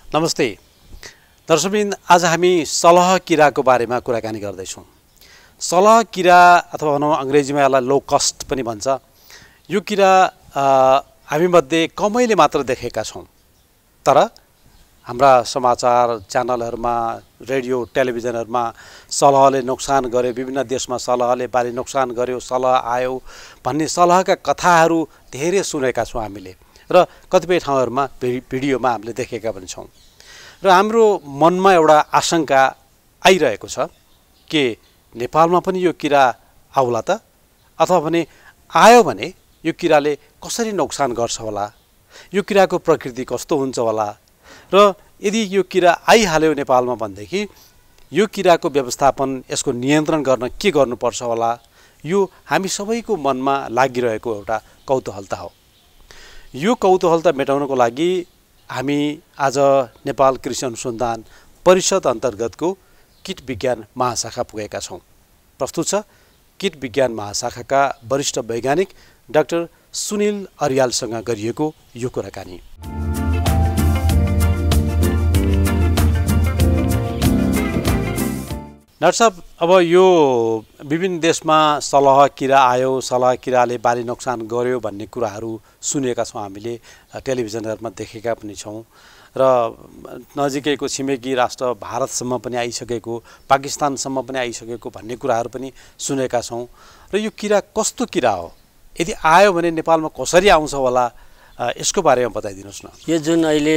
नमस्ते दर्शकवृन्द, आज हामी सलह किराको बारेमा कुराकानी गर्दैछौँ। सलह किरा अथवा भनौँ अङ्ग्रेजीमा यसलाई लो कस्ट पनि भन्छ। यो किरा हामीमध्ये कमैले मात्र देखेका छौँ, तर हाम्रा समाचार च्यानलहरूमा, रेडियो टेलिभिजनहरूमा सलहले नोक्सान गर्यो, विभिन्न देशमा सलहले बाली नोक्सान गर्यो, सलह आयो भन्ने सलहका कथाहरू धेरै सुनेका छौँ हामीले, र कतिपय ठाउँहरूमा भिडियोमा हामीले देखेका पनि छौँ। र हाम्रो मनमा एउटा आशंका आइरहेको छ कि नेपालमा पनि यो किरा आउला त, अथवा भने आयो भने यो किराले कसरी नोक्सान गर्छ होला, यो किराको प्रकृति कस्तो हुन्छ होला, र यदि यो किरा आइहाल्यो नेपालमा भनेदेखि यो किराको व्यवस्थापन, यसको नियन्त्रण गर्न के गर्नुपर्छ होला, यो हामी सबैको मनमा लागिरहेको एउटा कौतूहलता हो। यो कौतूहलता मेटाउनको लागि हामी आज नेपाल कृषि अनुसन्धान परिषद अन्तर्गतको कीट विज्ञान महाशाखा पुगेका छौँ। प्रस्तुत छ कीट विज्ञान महाशाखाका वरिष्ठ वैज्ञानिक डाक्टर सुनिल अर्यालसँग गरिएको यो कुराकानी। डाक्टर साहब, अब यो विभिन्न देशमा सलह किरा आयो, सलह किराले बाली नोक्सान गर्यो भन्ने कुराहरू सुनेका छौँ, हामीले टेलिभिजनहरूमा देखेका पनि छौँ, र नजिकैको छिमेकी राष्ट्र भारतसम्म पनि आइसकेको, पाकिस्तानसम्म पनि आइसकेको भन्ने कुराहरू पनि सुनेका छौँ। र यो किरा कस्तो किरा हो, यदि आयो भने नेपालमा कसरी आउँछ होला, यसको बारेमा बताइदिनुहोस् न। यो जुन अहिले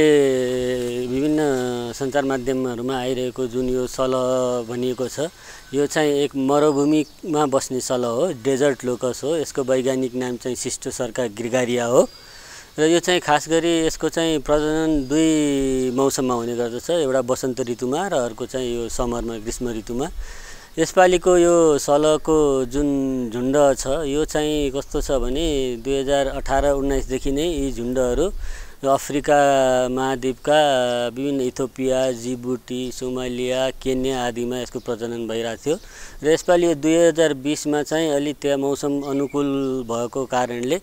विभिन्न सञ्चार माध्यमहरूमा आइरहेको जुन यो सलह भनिएको छ, यो चाहिँ एक मरुभूमिमा बस्ने सलह हो, डेजर्ट लोकस हो। यसको वैज्ञानिक नाम चाहिँ सिस्टोसर्का ग्रिगारिया हो, र यो चाहिँ खास गरी यसको चाहिँ प्रजनन दुई मौसममा हुने गर्दछ, एउटा वसन्त ऋतुमा र अर्को चाहिँ यो समरमा, ग्रीष्म ऋतुमा। यसपालिको यो सलहको जुन झुन्ड छ, यो चाहिँ कस्तो छ भने 2018-19 देखि नै यी झुन्डहरू यो अफ्रिका महाद्वीपका विभिन्न इथियोपिया, जिबुटी, सोमालिया, केन्या आदिमा यसको प्रजनन भइरहेको थियो। र यसपालि यो 2020मा चाहिँ अलि त्यहाँ मौसम अनुकूल भएको कारणले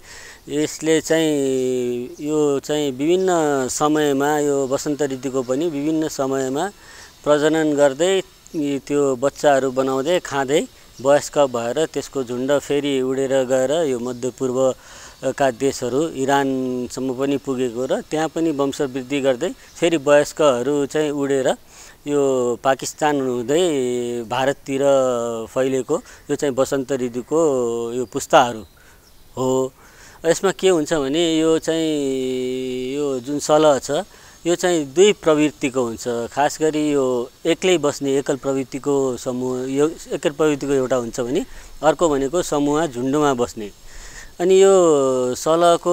यसले चाहिँ यो चाहिँ विभिन्न समयमा, यो वसन्त ऋतुको पनि विभिन्न समयमा प्रजनन गर्दै त्यो बच्चाहरू बनाउँदै खाँदै वयस्क भएर त्यसको झुन्ड फेरि उडेर गएर यो मध्यपूर्वका देशहरू इरानसम्म पनि पुगेको, र त्यहाँ पनि वंशवृद्धि गर्दै फेरि वयस्कहरू चाहिँ उडेर यो पाकिस्तान हुँदै भारततिर फैलेको यो चाहिँ वसन्त ऋतुको यो पुस्ताहरू हो। यसमा के हुन्छ भने यो चाहिँ यो जुन सलह छ, यो चाहिँ दुई प्रवृत्तिको हुन्छ। खास गरी यो एक्लै बस्ने एकल प्रवृत्तिको समूह, यो एकल प्रवृत्तिको एउटा हुन्छ भने अर्को भनेको समूह झुन्डमा बस्ने। अनि यो सलहको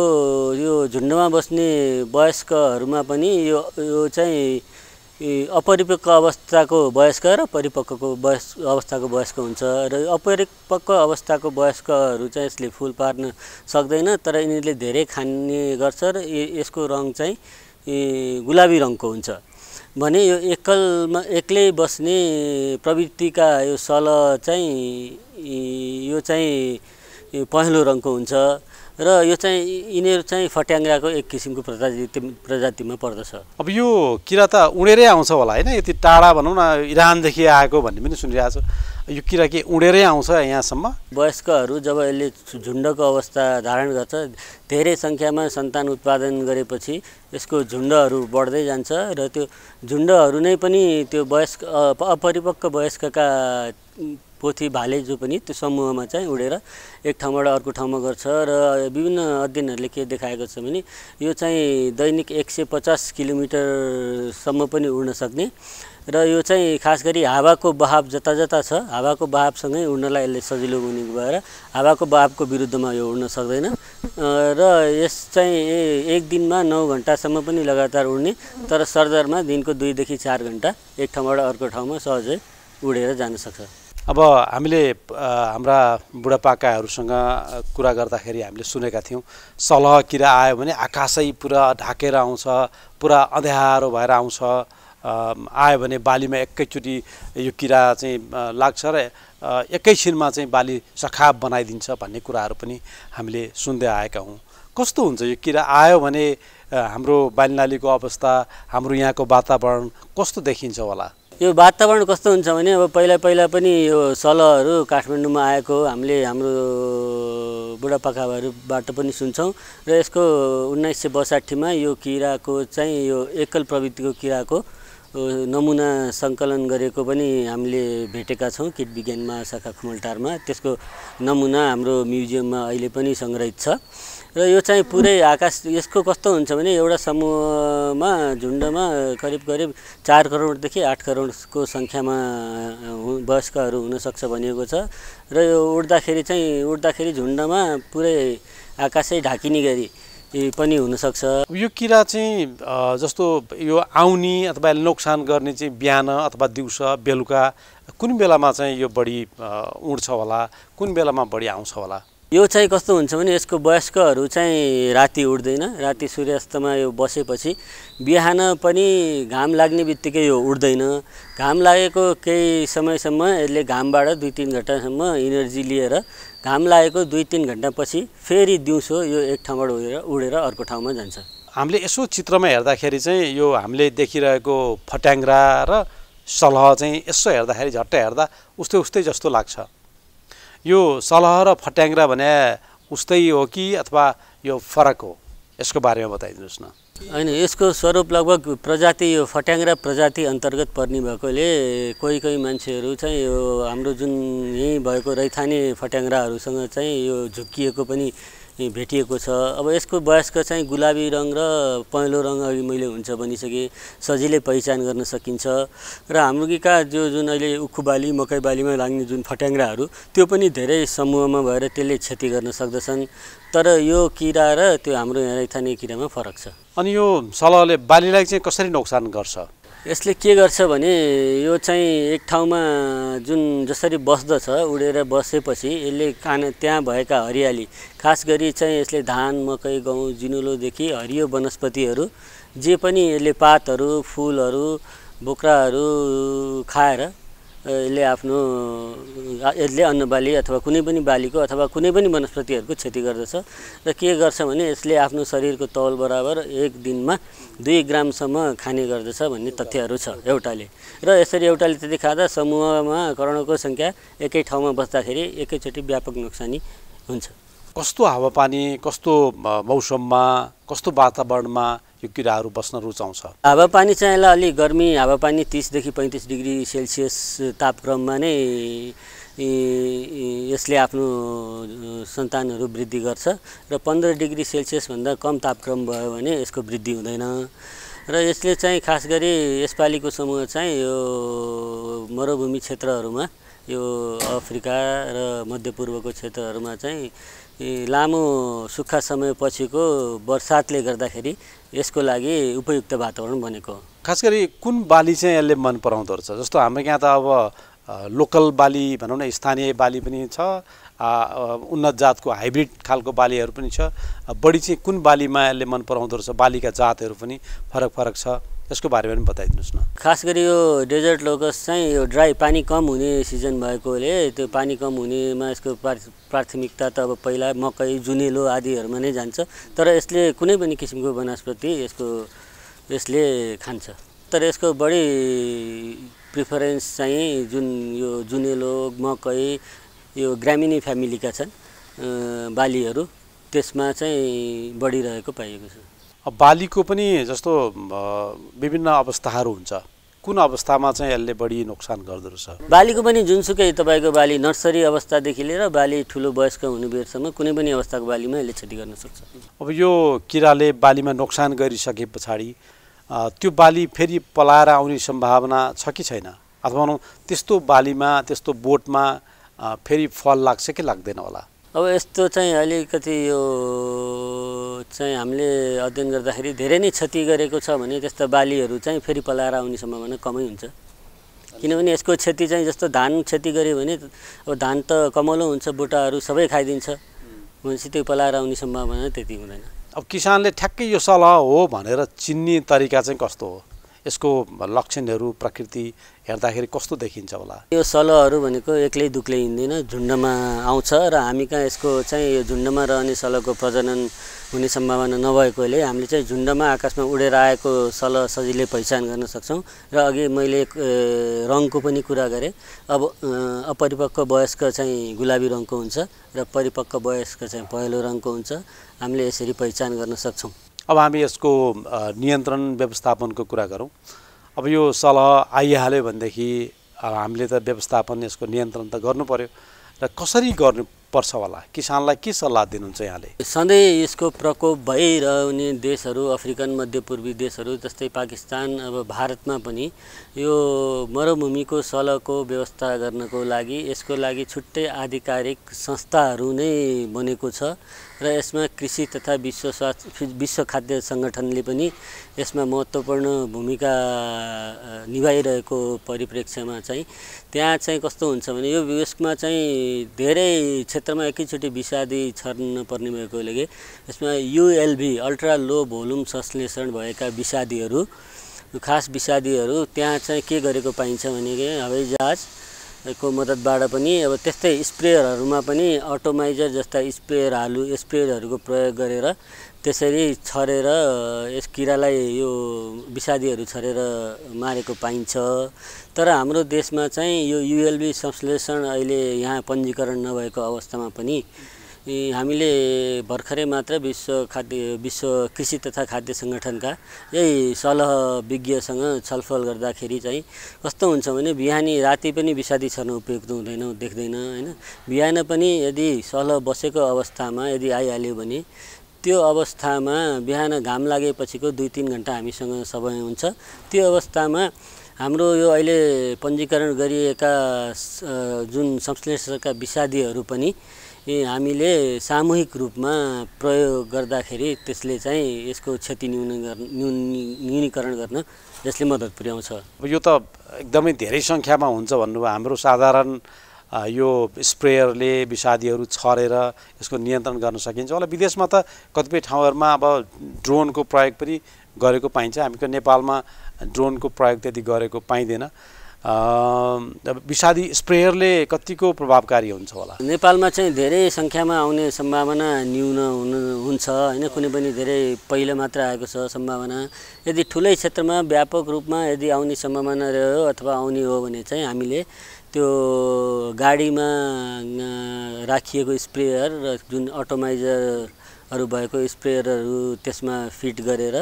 यो झुन्डमा बस्ने वयस्कहरूमा पनि यो चाहिँ अपरिपक्व अवस्थाको वयस्क र परिपक्वको अवस्थाको वयस्क हुन्छ। र अपरिपक्व अवस्थाको वयस्कहरू चाहिँ यसले फुल पार्न सक्दैन, तर यिनीहरूले धेरै खाने गर्छ र यसको रङ चाहिँ गुलाबी रङको हुन्छ भने यो एक्लै बस्ने प्रवृत्तिका यो सलह चाहिँ यो चाहिँ पहेँलो रङको हुन्छ, र यो चाहिँ यिनीहरू चाहिँ फट्याङ्ग्राको एक किसिमको प्रजातिमा पर्दछ। अब यो किरा त उडेरै आउँछ होला होइन, यति टाढा भनौँ न इरानदेखि आएको भन्ने पनि सुनिरहेको छ। यो किरा के उडेरै आउँछ यहाँसम्म? वयस्कहरू जब यसले झुन्डको अवस्था धारण गर्छ, धेरै सङ्ख्यामा सन्तान उत्पादन गरेपछि यसको झुन्डहरू बढ्दै जान्छ, र त्यो झुन्डहरू नै पनि त्यो अपरिपक्व वयस्कका पोथी भाले जो पनि त्यो समूहमा चाहिँ उडेर एक ठाउँबाट अर्को ठाउँमा गर्छ। र विभिन्न अध्ययनहरूले के देखाएको छ भने यो चाहिँ दैनिक 150 किलोमिटरसम्म पनि उड्न सक्ने, र यो चाहिँ खास गरी हावाको बहाव जता जता छ, हावाको बहावसँगै उड्नलाई यसले सजिलो हुने भएर हावाको बहावको विरुद्धमा यो उड्न सक्दैन। र यस चाहिँ एक दिनमा 9 घन्टासम्म पनि लगातार उड्ने, तर सरदरमा दिनको 2 देखि 4 घन्टा एक ठाउँबाट अर्को ठाउँमा सहजै उडेर जान सक्छ। अब हामीले हाम्रा बुढापाकाहरूसँग कुरा गर्दाखेरि हामीले सुनेका थियौँ, सलह किरा आयो भने आकाशै पुरा ढाकेर आउँछ, पुरा अँध्यारो भएर आउँछ, आयो भने बालीमा एकैचोटि यो किरा चाहिँ लाग्छ र एकैछिनमा चाहिँ बाली सखाप बनाइदिन्छ भन्ने कुराहरू पनि हामीले सुन्दै आएका हौँ। कस्तो हुन्छ यो किरा आयो भने हाम्रो बालीनालीको अवस्था, हाम्रो यहाँको वातावरण कस्तो देखिन्छ होला? यो वातावरण कस्तो हुन्छ भने अब पहिला पनि यो सलहहरू काठमाडौँमा आएको हामीले हाम्रो बुढापाकाहरूबाट पनि सुन्छौँ र यसको 1962 मा यो किराको चाहिँ यो एकल प्रवृत्तिको किराको नमुना सङ्कलन गरेको पनि हामीले भेटेका छौँ कीट विज्ञान महाशाखा खुमलटारमा। त्यसको नमुना हाम्रो म्युजियममा अहिले पनि सङ्ग्रहित छ र यो चाहिँ पुरै आकाश यसको कस्तो हुन्छ भने एउटा समूहमा झुन्डमा करिब 4 करोडदेखि 8 करोडको सङ्ख्यामा वयस्कहरू हुनसक्छ भनिएको छ र यो उड्दाखेरि झुन्डमा पुरै आकाशै ढाकिने गरी पनि हुनसक्छ। यो किरा चाहिँ जस्तो यो आउने अथवा नोक्सान गर्ने चाहिँ बिहान अथवा दिउँसो बेलुका कुन बेलामा चाहिँ यो बढी उड्छ होला, कुन बेलामा बढी आउँछ होला? यो चाहिँ कस्तो हुन्छ भने यसको वयस्कहरू चाहिँ राति उड्दैन, राति सूर्यास्तमा यो बसेपछि बिहान पनि घाम लाग्ने बित्तिकै यो उड्दैन। घाम लागेको केही समयसम्म यसले घामबाट 2-3 घण्टासम्म इनर्जी लिएर घाम लागेको 2-3 घण्टापछि फेरि दिउँसो यो एक ठाउँबाट उडेर अर्को ठाउँमा जान्छ। हामीले यसो चित्रमा हेर्दाखेरि चाहिँ यो हामीले देखिरहेको फट्याङ्ग्रा र सलह चाहिँ यसो हेर्दाखेरि झट्ट हेर्दा उस्तै जस्तो लाग्छ। यो सलह र फट्याङ्ग्रा भने उस्तै हो कि अथवा यो फरक हो? यसको बारेमा बताइदिनुहोस् न। हैन, यसको स्वरूप लगभग प्रजाति यो फट्याङ्ग्रा प्रजाति अन्तर्गत पर्ने भएकोले कोही मान्छेहरू चाहिँ यो हाम्रो जुन यहीँ भएको रैथाने फट्याङ्ग्राहरूसँग चाहिँ यो झुक्किएको पनि भेटिएको छ। अब यसको वयस्क चाहिँ गुलाबी रङ र पहेँलो रङ अघि मैले हुन्छ भनिसकेँ, सजिलै पहिचान गर्न सकिन्छ। र हाम्रो जुन अहिले उखु बाली मकै बालीमा लाग्ने जुन फट्याङ्ग्राहरू त्यो पनि धेरै समूहमा भएर त्यसले क्षति गर्न सक्दछन्। तर यो किरा र त्यो हाम्रो यहाँ रैथाने किरामा फरक छ। अनि यो सलहले बालीलाई चाहिँ कसरी नोक्सान गर्छ? यसले के गर्छ भने यो चाहिँ एक ठाउँमा जुन जसरी बस्दछ उडेर बसेपछि यसले त्यहाँ भएका हरियाली, खास गरी चाहिँ यसले धान मकै गहुँ जिनुलोदेखि हरियो वनस्पतिहरू जे पनि यसले पातहरू फुलहरू बोक्राहरू खाएर यसले अन्नबाली अथवा कुनै पनि बालीको अथवा कुनै पनि वनस्पतिहरूको क्षति गर्दछ। र के गर्छ भने यसले आफ्नो शरीरको तौल बराबर एक दिनमा 2 ग्रामसम्म खाने गर्दछ भन्ने तथ्यहरू छ एउटाले। र यसरी एउटाले त्यति खाँदा समूहमा करोडौँको सङ्ख्या एकै ठाउँमा बस्दाखेरि एकैचोटि व्यापक नोक्सानी हुन्छ। कस्तो हावापानी, कस्तो मौसममा, कस्तो वातावरणमा यो किराहरू बस्न रुचाउँछ? हावापानी चाहिँ यसलाई अलि गर्मी हावापानी 30 देखि 35 डिग्री सेल्सियस तापक्रममा नै यसले आफ्नो सन्तानहरू वृद्धि गर्छ र 15 डिग्री सेल्सियस भन्दा कम तापक्रम भयो भने यसको वृद्धि हुँदैन। र यसले चाहिँ खास गरी यसपालिको समूह चाहिँ यो मरुभूमि क्षेत्रहरूमा यो अफ्रिका र मध्यपूर्वको क्षेत्रहरूमा चाहिँ लामो सुक्खा समयपछिको बर्सातले गर्दाखेरि यसको लागि उपयुक्त वातावरण बनेको हो। खास गरी कुन बाली चाहिँ यसले मन पराउँदो रहेछ? जस्तो हाम्रो यहाँ त अब लोकल बाली भनौँ न, स्थानीय बाली पनि छ, उन्नत जातको हाइब्रिड खालको बालीहरू पनि छ। बढी चाहिँ कुन बालीमा यसले मन पराउँदो रहेछ? बालीका जातहरू पनि फरक छ, यसको बारेमा पनि बताइदिनुहोस् न। खास गरी यो डेजर्ट लोकस चाहिँ यो ड्राई पानी कम हुने सिजन भएकोले त्यो पानी कम हुनेमा यसको प्राथमिकता त अब पहिला मकै जुनेलो आदिहरूमा नै जान्छ। तर यसले कुनै पनि किसिमको वनस्पति यसले खान्छ। तर यसको बढी प्रिफरेन्स चाहिँ जुन यो जुनेलो मकै यो ग्रामिनी फ्यामिलीका छन् बालीहरू, त्यसमा चाहिँ बढिरहेको पाइएको छ। बालीको पनि जस्तो विभिन्न अवस्थाहरू हुन्छ, कुन अवस्थामा चाहिँ यसले बढी नोक्सान गर्दो रहेछ? बालीको पनि जुनसुकै तपाईँको बाली नर्सरी अवस्थादेखि लिएर बाली ठुलो वयस्क हुने बेरसम्म कुनै पनि अवस्थाको बालीमा यसले क्षति गर्न सक्छ। अब यो किराले बालीमा नोक्सान गरिसके पछाडि त्यो बाली फेरि पलाएर आउने सम्भावना छ कि छैन? अथवा त्यस्तो बालीमा त्यस्तो बोटमा फेरि फल लाग्छ कि लाग्दैन होला? अब यस्तो चाहिँ अलिकति यो चाहिँ हामीले अध्ययन गर्दाखेरि धेरै नै क्षति गरेको छ भने त्यस्ता बालीहरू चाहिँ फेरि पलाएर आउने सम्भावना कमै हुन्छ। किनभने यसको क्षति चाहिँ जस्तो धान क्षति गर्यो भने अब धान त कमलो हुन्छ, बुट्टाहरू सबै खाइदिन्छ, भनेपछि त्यो पलाएर आउने सम्भावना त्यति हुँदैन। अब किसानले ठ्याक्कै यो सलह हो भनेर चिन्ने तरिका चाहिँ कस्तो हो? यसको लक्षणहरू प्रकृति हेर्दाखेरि कस्तो देखिन्छ होला? यो सलहहरू भनेको एक्लै दुक्लै हिँड्दैन, झुन्डमा आउँछ र हामी कहाँ यसको चाहिँ यो झुन्डमा रहने सलहको प्रजनन हुने सम्भावना नभएकोले हामीले चाहिँ झुन्डमा आकाशमा उडेर आएको सलह सजिलै पहिचान गर्न सक्छौँ। र अघि मैले रङको पनि कुरा गरेँ। अब अपरिपक्व वयस्क चाहिँ गुलाबी रङको हुन्छ र परिपक्व वयस्क चाहिँ पहेँलो रङको हुन्छ। हामीले यसरी पहिचान गर्न सक्छौँ। अब हामी यसको नियन्त्रण व्यवस्थापनको कुरा गरौँ। अब यो सलह आइहाल्यो भनेदेखि हामीले त व्यवस्थापन यसको नियन्त्रण त गर्नु पर्यो र कसरी गर्नुपर्छ होला? किसानलाई के सल्लाह दिनुहुन्छ यहाँले? सधैँ यसको प्रकोप भइरहने देशहरू, अफ्रिकन मध्यपूर्वी देशहरू जस्तै पाकिस्तान, अब भारतमा पनि यो मरुभूमिको सलहको व्यवस्था गर्नको लागि यसको लागि छुट्टै आधिकारिक संस्थाहरू नै बनेको छ र यसमा कृषि तथा विश्व खाद्य सङ्गठनले पनि यसमा महत्त्वपूर्ण भूमिका निभाइरहेको परिप्रेक्ष्यमा चाहिँ त्यहाँ चाहिँ कस्तो हुन्छ भने यो यसमा चाहिँ धेरै क्षेत्रमा एकैचोटि विषादी छर्न पर्ने भएकोले यसमा युएलभी अल्ट्रा लो भोल्युम संश्लेषण भएका विषादीहरू, खास विषादीहरू त्यहाँ चाहिँ के गरेको पाइन्छ भने हवाईजहाजको मद्दतबाट पनि अब त्यस्तै स्प्रेयरहरूमा पनि अटोमाइजर जस्ता स्प्रेयरहरूको प्रयोग गरेर त्यसरी छरेर यस किरालाई यो विषादीहरू छरेर मारेको पाइन्छ। तर हाम्रो देशमा चाहिँ यो युएलभी संश्लेषण अहिले यहाँ पञ्जीकरण नभएको अवस्थामा पनि हामीले भर्खरै मात्र विश्व कृषि तथा खाद्य सङ्गठनका यही सलह विज्ञसँग छलफल गर्दाखेरि चाहिँ कस्तो हुन्छ भने बिहानी राति पनि विषादी छर्न उपयुक्त हुँदैन, देख्दैन हैन। बिहान पनि यदि सलह बसेको अवस्थामा यदि आइहाल्यो भने त्यो अवस्थामा बिहान घाम लागेपछिको 2-3 घण्टा हामीसँग समय हुन्छ। त्यो अवस्थामा हाम्रो यो अहिले पञ्जीकरण गरिएका जुन संश्लेषणका विषादीहरू पनि हामीले सामूहिक रूपमा प्रयोग गर्दाखेरि त्यसले चाहिँ यसको क्षति न्यूनीकरण गर्न यसले मद्दत पुर्याउँछ। यो त एकदमै धेरै सङ्ख्यामा हुन्छ भन्नुभयो। हाम्रो साधारण यो स्प्रेयरले विषादीहरू छरेर यसको नियन्त्रण गर्न सकिन्छ होला। विदेशमा त कतिपय ठाउँहरूमा अब ड्रोनको प्रयोग पनि गरेको पाइन्छ। हामीको नेपालमा ड्रोनको प्रयोग त्यति गरेको पाइँदैन। विषादी स्प्रेयरले कतिको प्रभावकारी हुन्छ होला? नेपालमा चाहिँ धेरै सङ्ख्यामा आउने सम्भावना न्यून हुन्छ हैन। कुनै पनि धेरै पहिला मात्र आएको छ सम्भावना। यदि ठुलै क्षेत्रमा व्यापक रूपमा यदि आउने सम्भावना रह्यो अथवा आउने हो भने चाहिँ हामीले त्यो गाडीमा राखिएको स्प्रेयर र जुन अटोमाइजरहरू भएको स्प्रेयरहरू त्यसमा फिट गरेर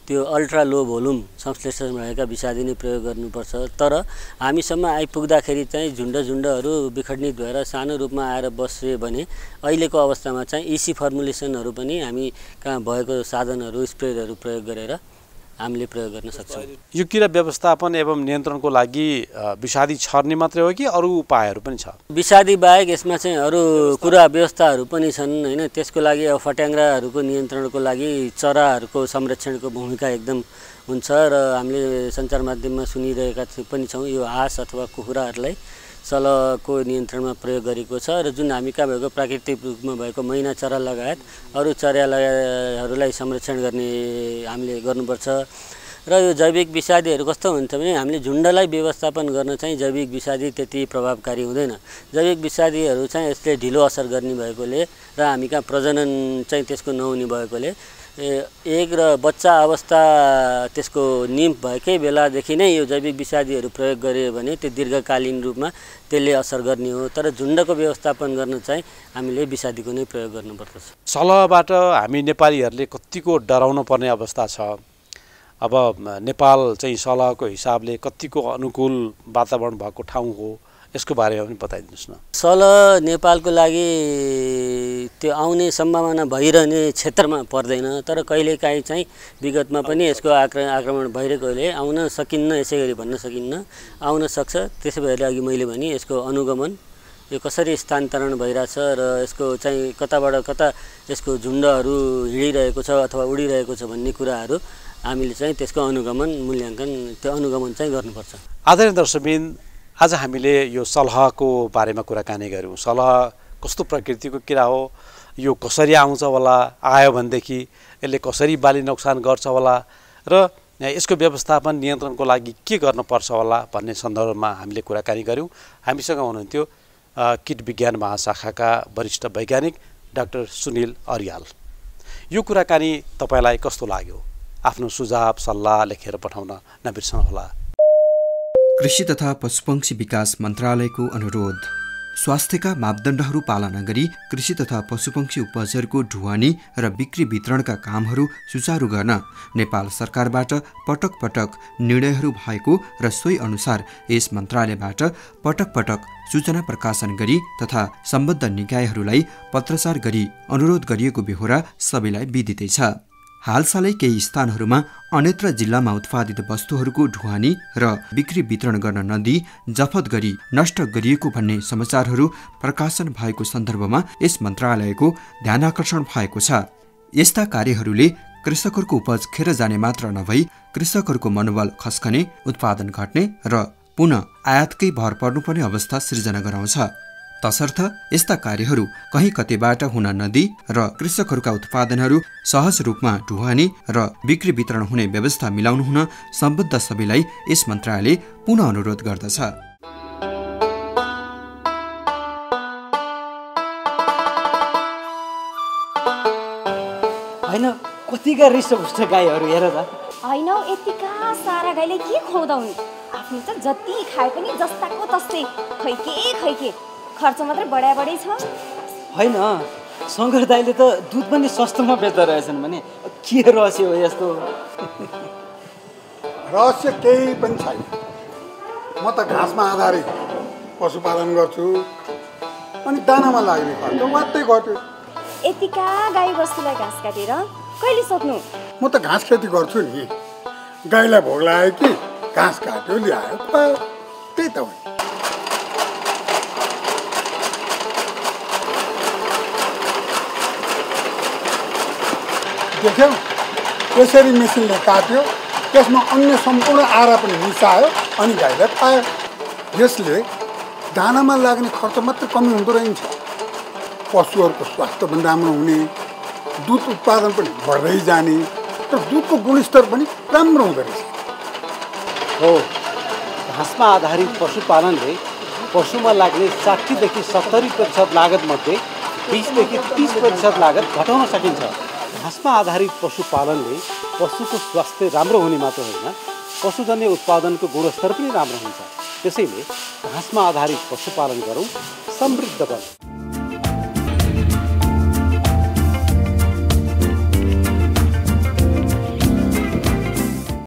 त्यो अल्ट्रा लो भोल्युम संश्लेषण भएका विषादी नै प्रयोग गर्नुपर्छ। तर हामीसम्म आइपुग्दाखेरि चाहिँ झुन्डहरू विखण्डित भएर सानो रूपमा आएर बस्यो भने अहिलेको अवस्थामा चाहिँ इसी फर्मुलेसनहरू पनि हामी कहाँ भएको साधनहरू स्प्रेयरहरू प्रयोग गरेर हामीले प्रयोग गर्न सक्छौँ। यो किरा व्यवस्थापन एवं नियन्त्रणको लागि विषादी छर्ने मात्रै हो कि अरू उपायहरू पनि छ? विषादी बाहेक यसमा चाहिँ अरू कुरा व्यवस्थाहरू पनि छन् हैन। त्यसको लागि अब फट्याङ्ग्राहरूको नियन्त्रणको लागि चराहरूको संरक्षणको भूमिका एकदम हुन्छ र हामीले सञ्चार माध्यममा सुनिरहेका पनि छौँ। यो हाँस अथवा कुखुराहरूलाई सलहको नियन्त्रणमा प्रयोग गरेको छ र जुन हामी कहाँ भएको प्राकृतिक रूपमा भएको मैना चरा लगायत अरू चराहरूलाई संरक्षण गर्ने हामीले गर्नुपर्छ। र यो जैविक विषादीहरू कस्तो हुन्छ भने हामीले झुन्डलाई व्यवस्थापन गर्न चाहिँ जैविक विषादी त्यति प्रभावकारी हुँदैन। जैविक विषादीहरू चाहिँ यसले ढिलो असर गर्ने भएकोले र हामी कहाँ प्रजनन चाहिँ त्यसको नहुने भएकोले एक र बच्चा अवस्था त्यसको निम्फ भएकै बेलादेखि नै यो जैविक विषादीहरू प्रयोग गरियो भने त्यो दीर्घकालीन रूपमा त्यसले असर गर्ने हो। तर झुन्डको व्यवस्थापन गर्न चाहिँ हामीले विषादीको नै प्रयोग गर्नुपर्दछ। सलहबाट हामी नेपालीहरूले कतिको डराउनु पर्ने अवस्था छ? अब नेपाल चाहिँ सलहको हिसाबले कतिको अनुकूल वातावरण भएको ठाउँ हो, यसको बारेमा पनि बताइदिनुहोस् न। सलह नेपालको लागि त्यो आउने सम्भावना भइरहने क्षेत्रमा पर्दैन। तर कहिलेकाहीँ चाहिँ विगतमा पनि यसको आक्रमण भइरहेकोले आउन सकिन्न, यसै गरी भन्न सकिन्न, आउन सक्छ। त्यसै भएर अघि मैले भने यसको अनुगमन यो कसरी स्थानान्तरण भइरहेछ र यसको चाहिँ कताबाट कता यसको झुन्डहरू हिँडिरहेको छ अथवा उडिरहेको छ भन्ने कुराहरू हामीले चाहिँ त्यसको अनुगमन मूल्याङ्कन त्यो अनुगमन चाहिँ गर्नुपर्छ। आदरणीय दर्शकबिन, आज हामीले यो सलहको बारेमा कुराकानी गऱ्यौँ। सलह कस्तो प्रकृतिको किरा हो, यो कसरी आउँछ होला, आयो भनेदेखि यसले कसरी बाली नोक्सान गर्छ होला र यसको व्यवस्थापन नियन्त्रणको लागि के गर्नुपर्छ होला भन्ने सन्दर्भमा हामीले कुराकानी गऱ्यौँ। हामीसँग हुनुहुन्थ्यो कीट विज्ञान महाशाखाका वरिष्ठ वैज्ञानिक डाक्टर सुनिल अर्याल। यो कुराकानी तपाईलाई कस्तो लाग्यो? आफ्नो सुझाव सल्लाह लेखेर पठाउन नबिर्सनुहोला। कृषि तथा पशुपक्षी विकास मन्त्रालयको अनुरोध। स्वास्थ्यका मापदण्डहरू पालना गरी कृषि तथा पशुपक्षी उपजहरूको ढुवानी र बिक्री वितरणका कामहरू सुचारू गर्न नेपाल सरकारबाट पटक पटक निर्णयहरू भएको र सोही अनुसार यस मन्त्रालयबाट पटक पटक सूचना प्रकाशन गरी तथा सम्बद्ध निकायहरूलाई पत्रचार गरी अनुरोध गरिएको बेहोरा सबैलाई विदितै छ। हालसालै केही स्थानहरूमा अन्यत्र जिल्लामा उत्पादित वस्तुहरूको ढुवानी र बिक्री वितरण गर्न नदिई जफत गरी नष्ट गरिएको भन्ने समाचारहरू प्रकाशन भएको सन्दर्भमा यस मन्त्रालयको ध्यानाकर्षण भएको छ। यस्ता कार्यहरूले कृषकहरूको उपज खेर जाने मात्र नभई कृषकहरूको मनोबल खस्कने, उत्पादन घट्ने र पुनः आयातकै भर पर्नुपर्ने अवस्था सृजना गराउँछ। तसर्थ यस्ता कार्यहरू कहीँ कतैबाट हुन नदिई र कृषकहरूका उत्पादनहरू सहज रूपमा ढुवानी र बिक्री वितरण हुने व्यवस्था मिलाउनु हुन सम्बद्ध सबैलाई यस मन्त्रालयले पुनः अनुरोध गर्दछ। हैन कतिका हृष्टपुष्ट गाईहरू हेर त। होइन यतिका सारा गाईले के खुवाउँदा आफ्नो त जति खाए पनि जस्ताको तस्तै खैके खर्च मात्रै बढाइ छ। होइन शङ्कर दाइले त दुध पनि सस्तोमा बेच्दो रहेछन् भने के रहस्य हो यस्तो? रहस्य केही पनि छैन। म त घाँसमा आधारित पशुपालन गर्छु अनि दानामा लाग्ने खर्च वात्तै घट्यो। यतिका गाई बस्तुलाई घाँस काटेर कहिले सक्नु? म त घाँस खेती गर्छु नि। गाईलाई भोग लाग्यो कि घाँस काट्यो ल्यायो त्यही त हो। देख्यौ यसरी मेसिनले काट्यो, त्यसमा अन्य सम्पूर्ण आरा पनि मिसायो अनि गाईलाई पायो। यसले दानामा लाग्ने खर्च मात्र कमी हुँदो रहेछ, पशुहरूको स्वास्थ्य पनि राम्रो हुने, दुध उत्पादन पनि बढ्दै जाने र दुधको गुणस्तर पनि राम्रो हुँदो रहेछ। हो, घाँसमा आधारित पशुपालनले पशुमा लाग्ने 60देखि 70% लागतमध्ये 20देखि 30% लागत घटाउन सकिन्छ। घाँसमा आधारित पशुपालनले पशुको स्वास्थ्य राम्रो हुने मात्र होइन, पशुजन्य उत्पादनको गुणस्तर पनि राम्रो हुन्छ। त्यसैले घाँसमा आधारित पशुपालन गरौँ, समृद्ध बनौँ।